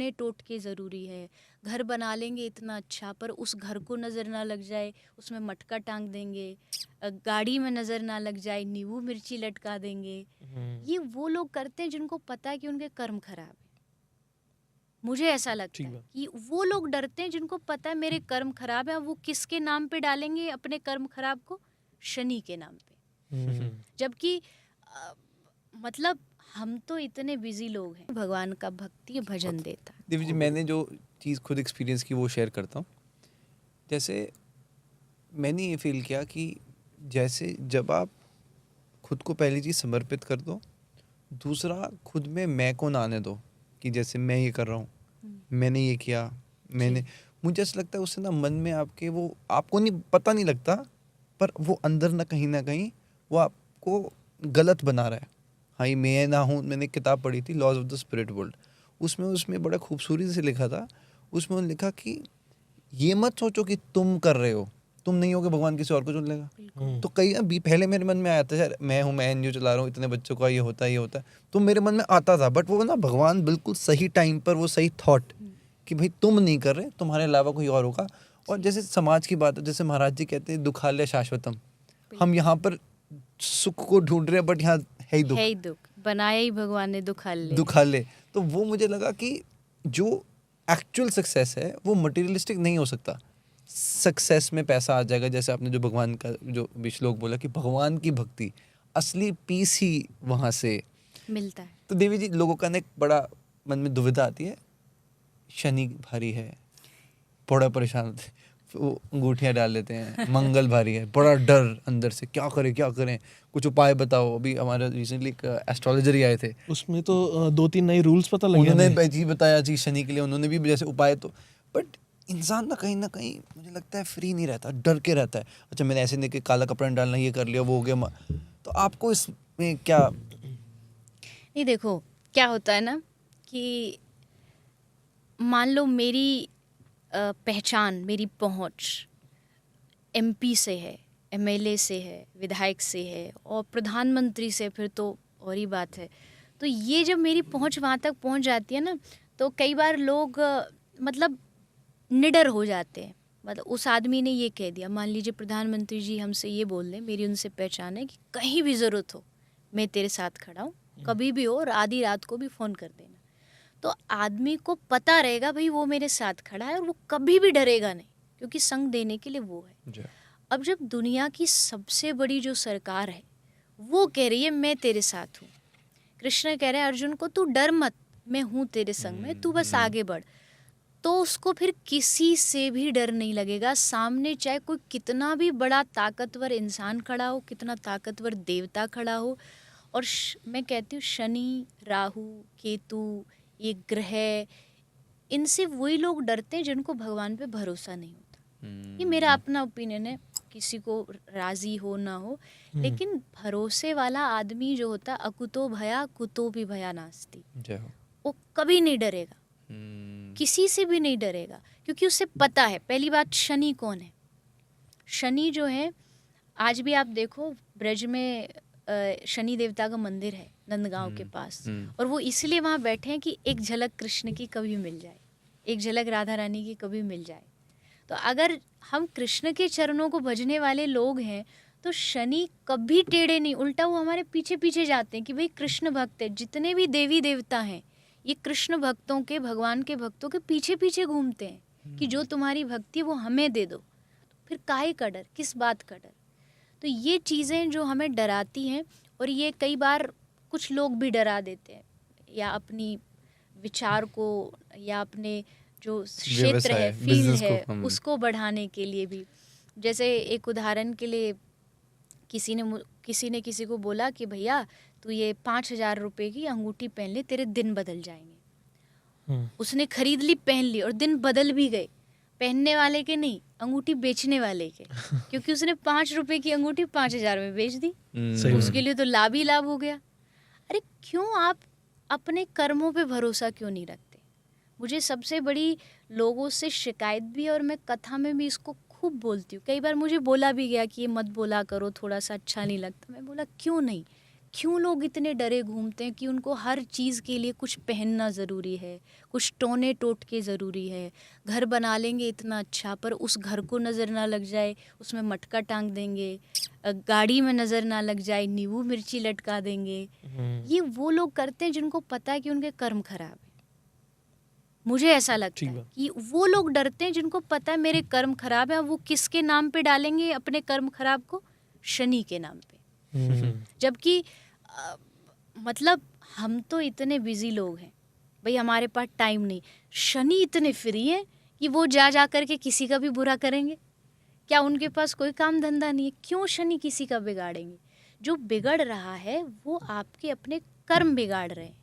ने टोटके ज़रूरी है। घर बना लेंगे इतना अच्छा, पर उस घर को नज़र ना लग जाए, उसमें मटका टांग देंगे। गाड़ी में नज़र ना लग जाए, नींबू मिर्ची लटका देंगे। हुँ, ये वो लोग करते हैं जिनको पता है कि उनके कर्म खराब है। मुझे ऐसा लगता ठीक है बात। कि वो लोग डरते हैं जिनको पता है मेरे कर्म खराब है, और वो किसके नाम पे डालेंगे अपने कर्म खराब को? शनि के नाम पे। हुँ, जबकि अ, मतलब हम तो इतने बिजी लोग हैं, भगवान का भक्ति भजन देता है। देवी जी, मैंने जो चीज़ खुद एक्सपीरियंस की वो शेयर करता हूँ। जैसे मैंने ये फ़ील किया कि जैसे जब आप खुद को पहली चीज़ समर्पित कर दो, दूसरा खुद में मैं को ना आने दो कि जैसे मैं ये कर रहा हूँ, हम्म, मैंने ये किया, मैंने मुझे ऐसा लगता है उससे ना मन में आपके वो आपको नहीं पता नहीं लगता, पर वो अंदर ना कहीं वो आपको गलत बना रहा है। हाँ, ये मैं ना हूँ। मैंने एक किताब पढ़ी थी, laws of the spirit world. उसमें उसमें बड़ा खूबसूरती से लिखा था। उसमें उन्होंने लिखा कि ये मत सोचो कि तुम कर रहे हो, तुम नहीं होगे भगवान किसी और को चुन लेगा। बिल्कुल। हुँ, तो कई अभी पहले मेरे मन में आया था, यार मैं हूँ, मैं एनजीओ चला रहा हूँ, इतने बच्चों का ये होता है, तो मेरे मन में आता था। बट वो ना भगवान बिल्कुल सही टाइम पर वो सही थॉट हम्म, कि भाई तुम नहीं कर रहे, तुम्हारे अलावा कोई और होगा। और जी, जैसे समाज की बात है, जैसे महाराज जी कहते हैं दुखालय शाश्वतम। हम बिल्कुल। यहाँ पर सुख को ढूंढ रहे हैं, बट यहाँ है ही है दुख। ही दुख, बनाया ही भगवान ने दुखालय है। दुखालय। तो वो मुझे लगा कि जो एक्चुअल सक्सेस है वो मटेरियलिस्टिक नहीं हो सकता। सक्सेस में पैसा आ जाएगा, जैसे आपने जो भगवान का जो भी श्लोक बोला कि भगवान की भक्ति, असली पीस ही वहाँ से। मिलता है। तो देवी जी, लोगों का ना एक बड़ा मन में दुविधा आती है, शनि भारी है, बड़ा परेशान होते हैं, वो अंगूठियाँ डाल लेते हैं, मंगल भारी है, बड़ा डर अंदर से, क्या करें, कुछ उपाय बताओ। अभी हमारा रिसेंटली एक एस्ट्रोलॉजर ही आए थे, उसमें तो 2-3 नए रूल्स पता लगे उन्होंने हमें। जी बताया जी शनि के लिए, उन्होंने भी जैसे उपाय। तो बट इंसान ना कहीं मुझे लगता है फ्री नहीं रहता, डर के रहता है। अच्छा, मैंने ऐसे नहीं कि काला कपड़ा नहीं डालना, ये कर लिया, वो हो गया। तो आपको इसमें क्या? नहीं, देखो क्या होता है ना कि मान लो मेरी पहचान, मेरी पहुंच एमपी से है, एमएलए से है, विधायक से है, और प्रधानमंत्री से फिर तो और ही बात है। तो ये जब मेरी पहुंच वहाँ तक पहुंच जाती है ना, तो कई बार लोग मतलब निडर हो जाते हैं। मतलब उस आदमी ने ये कह दिया, मान लीजिए प्रधानमंत्री जी हमसे ये बोल दें, मेरी उनसे पहचान है कि कहीं भी ज़रूरत हो मैं तेरे साथ खड़ा हूँ, कभी भी हो, और आधी रात को भी फ़ोन कर देना। तो आदमी को पता रहेगा भाई वो मेरे साथ खड़ा है, और वो कभी भी डरेगा नहीं, क्योंकि संग देने के लिए वो है। जी। अब जब दुनिया की सबसे बड़ी जो सरकार है वो कह रही है मैं तेरे साथ हूँ, कृष्ण कह रहे हैं अर्जुन को तू डर मत, मैं हूँ तेरे संग में, तू बस आगे बढ़, तो उसको फिर किसी से भी डर नहीं लगेगा। सामने चाहे कोई कितना भी बड़ा ताकतवर इंसान खड़ा हो, कितना ताकतवर देवता खड़ा हो। और मैं कहती हूँ शनि, राहु, केतु, ये ग्रह, इनसे वही लोग डरते हैं जिनको भगवान पे भरोसा नहीं होता। ये मेरा अपना ओपिनियन है, किसी को राजी हो ना हो, हुँ, लेकिन भरोसे वाला आदमी जो होता है, अकुतो भया कुतो भी भया नास्ति, जय हो। वो कभी नहीं डरेगा, किसी से भी नहीं डरेगा, क्योंकि उसे पता है। पहली बात, शनि कौन है? शनि जो है, आज भी आप देखो ब्रज में शनि देवता का मंदिर है नंदगांव के पास, और वो इसलिए वहाँ बैठे हैं कि एक झलक कृष्ण की कभी मिल जाए, एक झलक राधा रानी की कभी मिल जाए। तो अगर हम कृष्ण के चरणों को भजने वाले लोग हैं, तो शनि कभी टेढ़े नहीं, उल्टा वो हमारे पीछे पीछे जाते हैं कि भाई कृष्ण भक्त है। जितने भी देवी देवता हैं ये कृष्ण भक्तों के, भगवान के भक्तों के पीछे पीछे घूमते हैं कि जो तुम्हारी भक्ति है वो हमें दे दो। फिर काहे का डर, किस बात का डर? तो ये चीज़ें जो हमें डराती हैं, और ये कई बार कुछ लोग भी डरा देते हैं, या अपनी विचार को, या अपने जो क्षेत्र है, व्यवसाय फील्ड बिजनेस को है, हम। उसको बढ़ाने के लिए भी। जैसे एक उदाहरण के लिए, किसी ने किसी को बोला कि भैया तू ये 5,000 रुपये की अंगूठी पहन ले, तेरे दिन बदल जाएंगे। हुँ, उसने खरीद ली, पहन ली, और दिन बदल भी गए। पहनने वाले के नहीं, अंगूठी बेचने वाले के, क्योंकि उसने 5 रुपए की अंगूठी 5,000 में बेच दी। सही तो बात। उसके लिए तो लाभ ही लाभ हो गया। अरे क्यों आप अपने कर्मों पे भरोसा क्यों नहीं रखते? मुझे सबसे बड़ी लोगों से शिकायत भी है, और मैं कथा में भी इसको खूब बोलती हूँ। कई बार मुझे बोला भी गया कि ये मत बोला करो, थोड़ा सा अच्छा नहीं लगता। मैं बोला क्यों नहीं, क्यों लोग इतने डरे घूमते हैं कि उनको हर चीज़ के लिए कुछ पहनना ज़रूरी है, कुछ टोने टोटके ज़रूरी है, घर बना लेंगे इतना अच्छा पर उस घर को नज़र ना लग जाए उसमें मटका टांग देंगे, गाड़ी में नज़र ना लग जाए नींबू मिर्ची लटका देंगे। ये वो लोग करते हैं जिनको पता है कि उनके कर्म खराब है। मुझे ऐसा लगता ठीक है बात। कि वो लोग डरते हैं जिनको पता है मेरे कर्म खराब है, और वो किसके नाम पे डालेंगे अपने कर्म खराब को? शनि के नाम पे। जबकि मतलब हम तो इतने बिजी लोग हैं भाई, हमारे पास टाइम नहीं। शनि इतने फ्री हैं कि वो जा जा करके किसी का भी बुरा करेंगे। क्या उनके पास कोई काम धंधा नहीं है? क्यों शनि किसी का बिगाड़ेंगे? जो बिगड़ रहा है वो आपके अपने कर्म बिगाड़ रहे हैं।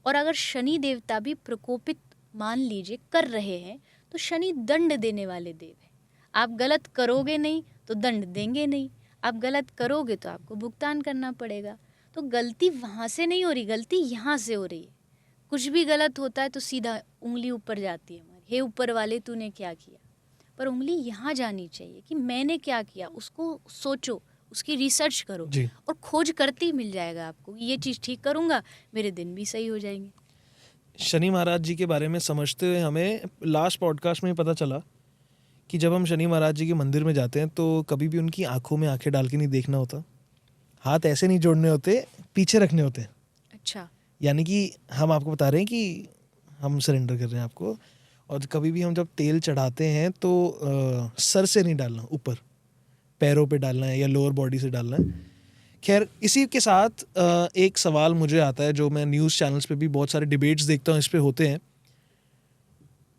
और अगर शनि देवता भी प्रकोपित मान लीजिए कर रहे हैं तो शनि दंड देने वाले देव हैं। आप गलत करोगे नहीं तो दंड देंगे नहीं, आप गलत करोगे तो आपको भुगतान करना पड़ेगा। तो गलती वहाँ से नहीं हो रही, गलती यहाँ से हो रही है। कुछ भी गलत होता है तो सीधा उंगली ऊपर जाती है हमारी, हे ऊपर वाले तूने क्या किया। पर उंगली यहाँ जानी चाहिए कि मैंने क्या किया, उसको सोचो, उसकी रिसर्च करो जी। और खोज करते ही मिल जाएगा आपको। ये चीज़ ठीक करूँगा मेरे दिन भी सही हो जाएंगे। शनि महाराज जी के बारे में समझते हुए हमें लास्ट पॉडकास्ट में पता चला कि जब हम शनि महाराज जी के मंदिर में जाते हैं तो कभी भी उनकी आंखों में आंखें डाल के नहीं देखना होता, हाथ ऐसे नहीं जोड़ने होते, पीछे रखने होते हैं। अच्छा, यानी कि हम आपको बता रहे हैं कि हम सरेंडर कर रहे हैं आपको। और कभी भी हम जब तेल चढ़ाते हैं तो सर से नहीं डालना, ऊपर पैरों पे डालना है या लोअर बॉडी से डालना है। खैर, इसी के साथ एक सवाल मुझे आता है जो मैं न्यूज़ चैनल्स पे भी बहुत सारे डिबेट्स देखता हूँ, इस पे होते हैं।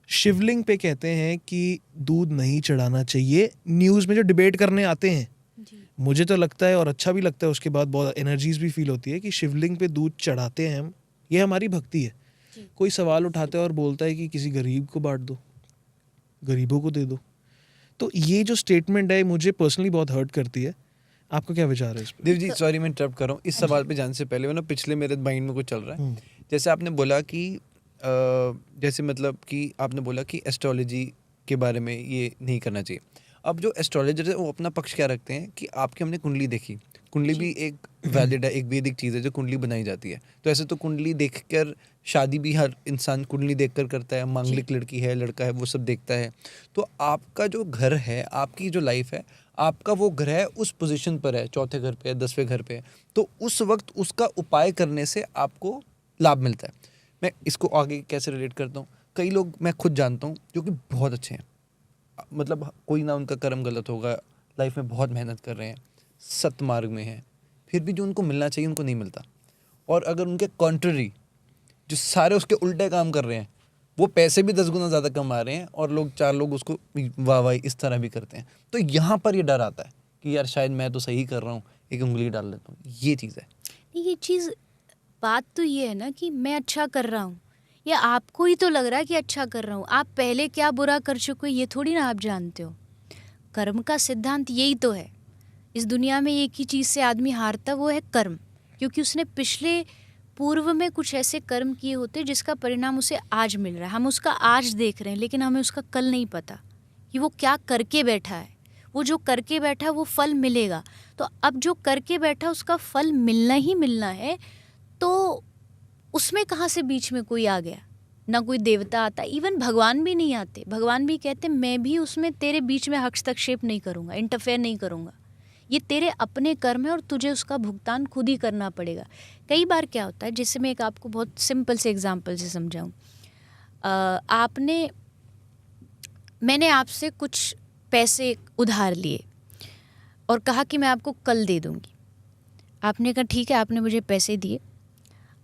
शिवलिंग पे कहते हैं कि दूध नहीं चढ़ाना चाहिए। न्यूज़ में जो डिबेट करने आते हैं, जी मुझे तो लगता है और अच्छा भी लगता है, उसके बाद बहुत एनर्जीज भी फील होती है कि शिवलिंग पे दूध चढ़ाते हैं हम, ये हमारी भक्ति है। जी। कोई सवाल उठाता है और बोलता है कि किसी गरीब को बांट दो, गरीबों को दे दो। तो ये जो स्टेटमेंट है मुझे पर्सनली बहुत हर्ट करती है। आपका क्या विचार है इस पर? देव जी सॉरी मैं इंटरप्ट कर रहा हूँ इस सवाल पे जाने से पहले, वरना पिछले मेरे माइंड में कुछ चल रहा है। जैसे आपने बोला कि जैसे मतलब कि आपने बोला कि एस्ट्रोलॉजी के बारे में ये नहीं करना चाहिए। अब जो एस्ट्रोलॉजर है वो अपना पक्ष क्या रखते हैं कि आपकी हमने कुंडली देखी, कुंडली भी एक वैलिड है, एक वैदिक चीज़ है जो कुंडली बनाई जाती है। तो ऐसे तो कुंडली देखकर शादी भी हर इंसान कुंडली देखकर करता है, मांगलिक लड़की है लड़का है वो सब देखता है। तो आपका जो घर है, आपकी जो लाइफ है, आपका वो ग्रह उस पोजीशन पर है, चौथे घर पे है, 10वें घर पे है, तो उस वक्त उसका उपाय करने से आपको लाभ मिलता है। मैं इसको आगे कैसे रिलेट करता हूँ, कई लोग मैं खुद जानता हूँ जो कि बहुत अच्छे हैं, मतलब कोई ना उनका कर्म गलत होगा, लाइफ में बहुत मेहनत कर रहे हैं, सत्मार्ग में हैं, फिर भी जो उनको मिलना चाहिए उनको नहीं मिलता। और अगर उनके कॉन्ट्ररी जो सारे उसके उल्टे काम कर रहे हैं, वो पैसे भी 10 गुना ज़्यादा कमा रहे हैं और लोग 4 लोग उसको वाह वाह इस तरह भी करते हैं, तो यहाँ पर ये डर आता है कि यार शायद मैं तो सही कर रहा हूँ, एक उंगली डाल लेता हूँ। ये चीज़ है। ये चीज़, बात तो ये है ना कि मैं अच्छा कर रहा हूँ या आपको ही तो लग रहा है कि अच्छा कर रहा हूँ। आप पहले क्या बुरा कर चुके हो ये थोड़ी ना आप जानते हो। कर्म का सिद्धांत यही तो है। इस दुनिया में एक ही चीज़ से आदमी हारता, वो है कर्म, क्योंकि उसने पिछले पूर्व में कुछ ऐसे कर्म किए होते जिसका परिणाम उसे आज मिल रहा है। हम उसका आज देख रहे हैं लेकिन हमें उसका कल नहीं पता कि वो क्या करके बैठा है। वो जो करके बैठा है वो फल मिलेगा। तो अब जो करके बैठा उसका फल मिलना ही मिलना है, तो उसमें कहाँ से बीच में कोई आ गया? ना कोई देवता आता, इवन भगवान भी नहीं आते। भगवान भी कहते मैं भी उसमें तेरे बीच में हस्तक्षेप नहीं करूँगा, इंटरफेयर नहीं करूँगा। ये तेरे अपने कर्म है और तुझे उसका भुगतान खुद ही करना पड़ेगा। कई बार क्या होता है, जिससे मैं एक आपको बहुत सिंपल से एग्जांपल से समझाऊँ। मैंने आपसे कुछ पैसे उधार लिए और कहा कि मैं आपको कल दे दूँगी। आपने कहा ठीक है, आपने मुझे पैसे दिए।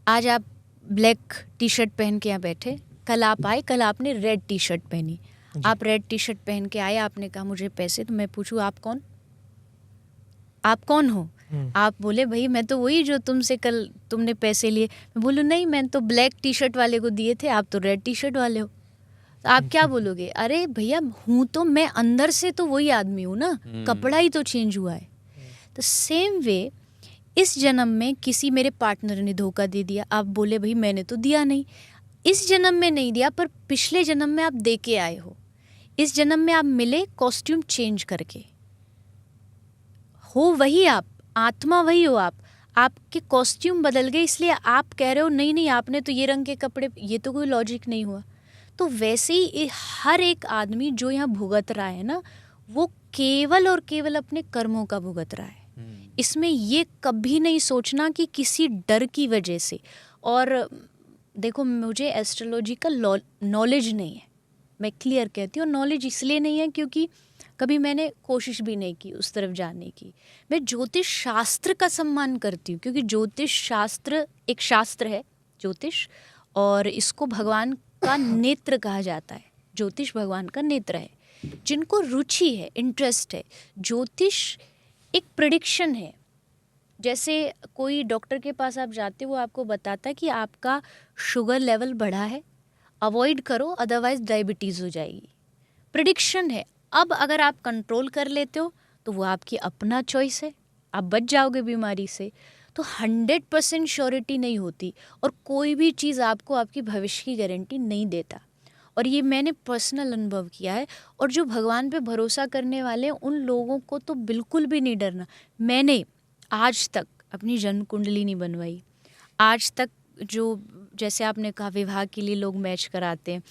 आज आप ब्लैक टी शर्ट पहन के यहाँ बैठे, कल आप आए, कल आपने रेड टी शर्ट पहनी। आप रेड टी शर्ट पहन के आए, आपने कहा मुझे पैसे, तो मैं पूछूँ आप कौन? आप कौन हो? आप बोले भाई मैं तो वही जो तुमसे कल तुमने पैसे लिए। मैं बोलूँ नहीं, मैं तो ब्लैक टी शर्ट वाले को दिए थे, आप तो रेड टी शर्ट वाले हो। तो आप क्या बोलोगे? अरे भैया हूँ तो मैं अंदर से तो वही आदमी हूँ ना, कपड़ा ही तो चेंज हुआ है। तो सेम वे इस जन्म में किसी मेरे पार्टनर ने धोखा दे दिया, आप बोले भाई मैंने तो दिया नहीं। इस जन्म में नहीं दिया पर पिछले जन्म में आप दे के आए हो। इस जन्म में आप मिले कॉस्ट्यूम चेंज करके, हो वही आप, आत्मा वही हो आप। आपके कॉस्ट्यूम बदल गए इसलिए आप कह रहे हो नहीं नहीं आपने तो ये रंग के कपड़े, ये तो कोई लॉजिक नहीं हुआ। तो वैसे ही हर एक आदमी जो यहाँ भुगत रहा है ना, वो केवल और केवल अपने कर्मों का भुगत रहा है। इसमें ये कभी नहीं सोचना कि किसी डर की वजह से। और देखो मुझे एस्ट्रोलॉजी का नॉलेज नहीं है, मैं क्लियर कहती हूँ। नॉलेज इसलिए नहीं है क्योंकि कभी मैंने कोशिश भी नहीं की उस तरफ जाने की। मैं ज्योतिष शास्त्र का सम्मान करती हूँ क्योंकि ज्योतिष शास्त्र एक शास्त्र है, ज्योतिष, और इसको भगवान का नेत्र कहा जाता है। ज्योतिष भगवान का नेत्र है। जिनको रुचि है, इंटरेस्ट है, ज्योतिष एक प्रेडिक्शन है। जैसे कोई डॉक्टर के पास आप जाते हो, वो आपको बताता है कि आपका शुगर लेवल बढ़ा है, अवॉइड करो अदरवाइज डायबिटीज़ हो जाएगी। प्रेडिक्शन है। अब अगर आप कंट्रोल कर लेते हो तो वो आपकी अपना चॉइस है, आप बच जाओगे बीमारी से। तो 100% श्योरिटी नहीं होती और कोई भी चीज़ आपको आपकी भविष्य की गारंटी नहीं देता। और ये मैंने पर्सनल अनुभव किया है। और जो भगवान पे भरोसा करने वाले हैं उन लोगों को तो बिल्कुल भी नहीं डरना। मैंने आज तक अपनी जन्म कुंडली नहीं बनवाई। आज तक जो जैसे आपने कहा विवाह के लिए लोग मैच कराते हैं,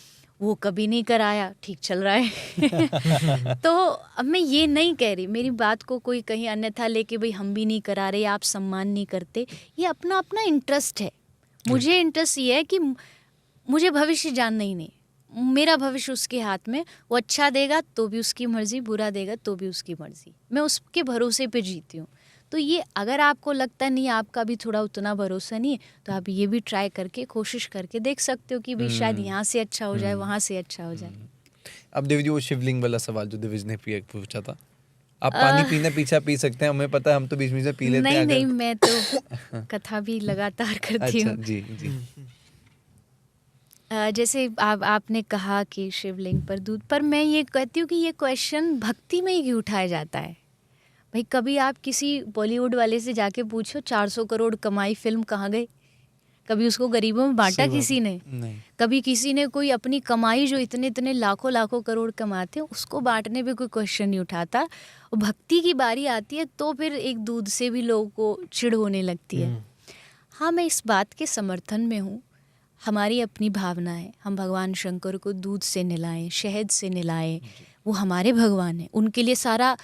वो कभी नहीं कराया, ठीक चल रहा है। तो अब मैं ये नहीं कह रही, मेरी बात को कोई कहीं अन्यथा लेके भाई हम भी नहीं करा रहे, आप सम्मान नहीं करते, ये अपना अपना इंटरेस्ट है। मुझे इंटरेस्ट ये है कि मुझे भविष्य जानना ही नहीं, मेरा भविष्य उसके हाथ में। वो अच्छा देगा तो भी उसकी मर्जी, बुरा देगा तो भी उसकी मर्जी। मैं उसके भरोसे पे जीती हूँ। तो ये अगर आपको लगता नहीं, आपका भी थोड़ा उतना भरोसा नहीं है, तो आप ये भी ट्राई करके कोशिश करके देख सकते हो कि भाई शायद यहाँ से अच्छा हो जाए, वहाँ से अच्छा हो जाए। अब दिव्य जी वो शिवलिंग वाला सवाल जो दिव्य ने पूछा था, आप पानी पीना पीछा पी सकते हैं, हमें पता है, हम तो बीच में से पी लेते हैं। नहीं, मैं तो कथा भी लगातार करती हूँ। अच्छा, जी। जैसे आपने कहा कि शिवलिंग पर दूध, पर मैं ये कहती हूँ कि ये क्वेश्चन भक्ति में ही क्यों उठाया जाता है। भाई कभी आप किसी बॉलीवुड वाले से जाके पूछो 400 करोड़ कमाई फिल्म कहाँ गई? कभी उसको गरीबों में बांटा किसी ने? नहीं। कभी किसी ने कोई अपनी कमाई जो इतने इतने लाखों करोड़ कमाते हैं उसको बांटने पे कोई क्वेश्चन नहीं उठाता। और भक्ति की बारी आती है तो फिर एक दूध से भी लोगों को चिढ़ होने लगती है। हाँ, मैं इस बात के समर्थन में हूँ। हमारी अपनी भावना है, हम भगवान शंकर को दूध से नहलाएं, शहद से नहलाएं, वो हमारे भगवान हैं। उनके लिए सारा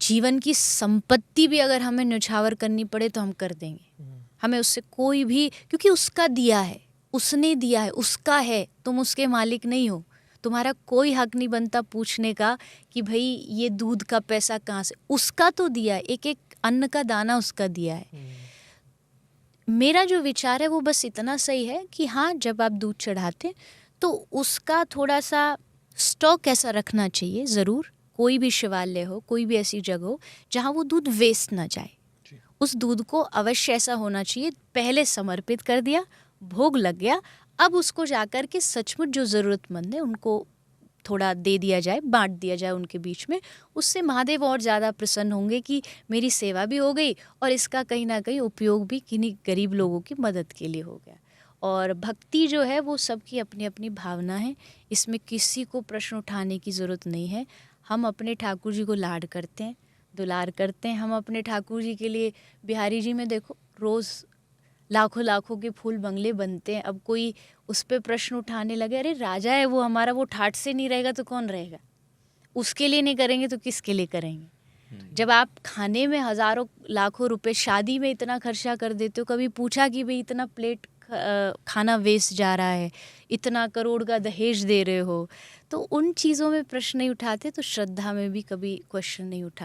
जीवन की संपत्ति भी अगर हमें न्यौछावर करनी पड़े तो हम कर देंगे। हमें उससे कोई भी, क्योंकि उसका दिया है, उसने दिया है, उसका है, तुम उसके मालिक नहीं हो। तुम्हारा कोई हक नहीं बनता पूछने का कि भाई ये दूध का पैसा कहाँ से, उसका तो दिया है, एक एक अन्न का दाना उसका दिया है। मेरा जो विचार है वो बस इतना सही है कि हाँ, जब आप दूध चढ़ाते तो उसका थोड़ा सा स्टॉक ऐसा रखना चाहिए ज़रूर। कोई भी शिवालय हो, कोई भी ऐसी जगह हो जहाँ वो दूध वेस्ट ना जाए, उस दूध को अवश्य ऐसा होना चाहिए, पहले समर्पित कर दिया, भोग लग गया, अब उसको जाकर के सचमुच जो ज़रूरतमंद है उनको थोड़ा दे दिया जाए, बांट दिया जाए उनके बीच में। उससे महादेव और ज़्यादा प्रसन्न होंगे कि मेरी सेवा भी हो गई और इसका कहीं ना कहीं उपयोग भी किन्हीं गरीब लोगों की मदद के लिए हो गया। और भक्ति जो है वो सबकी अपनी अपनी भावना है, इसमें किसी को प्रश्न उठाने की ज़रूरत नहीं है। हम अपने ठाकुर जी को लाड करते हैं, दुलार करते हैं। हम अपने ठाकुर जी के लिए, बिहारी जी में देखो रोज़ लाखों के फूल बंगले बनते हैं। अब कोई उस पर प्रश्न उठाने लगे, अरे राजा है वो हमारा, वो ठाठ से नहीं रहेगा तो कौन रहेगा? उसके लिए नहीं करेंगे तो किसके लिए करेंगे? जब आप खाने में हज़ारों लाखों रुपए, शादी में इतना खर्चा कर देते हो, कभी पूछा कि भाई इतना प्लेट खाना वेस्ट जा रहा है, इतना करोड़ का दहेज दे रहे हो, तो उन चीज़ों में प्रश्न नहीं उठाते तो श्रद्धा में भी कभी क्वेश्चन नहीं उठा।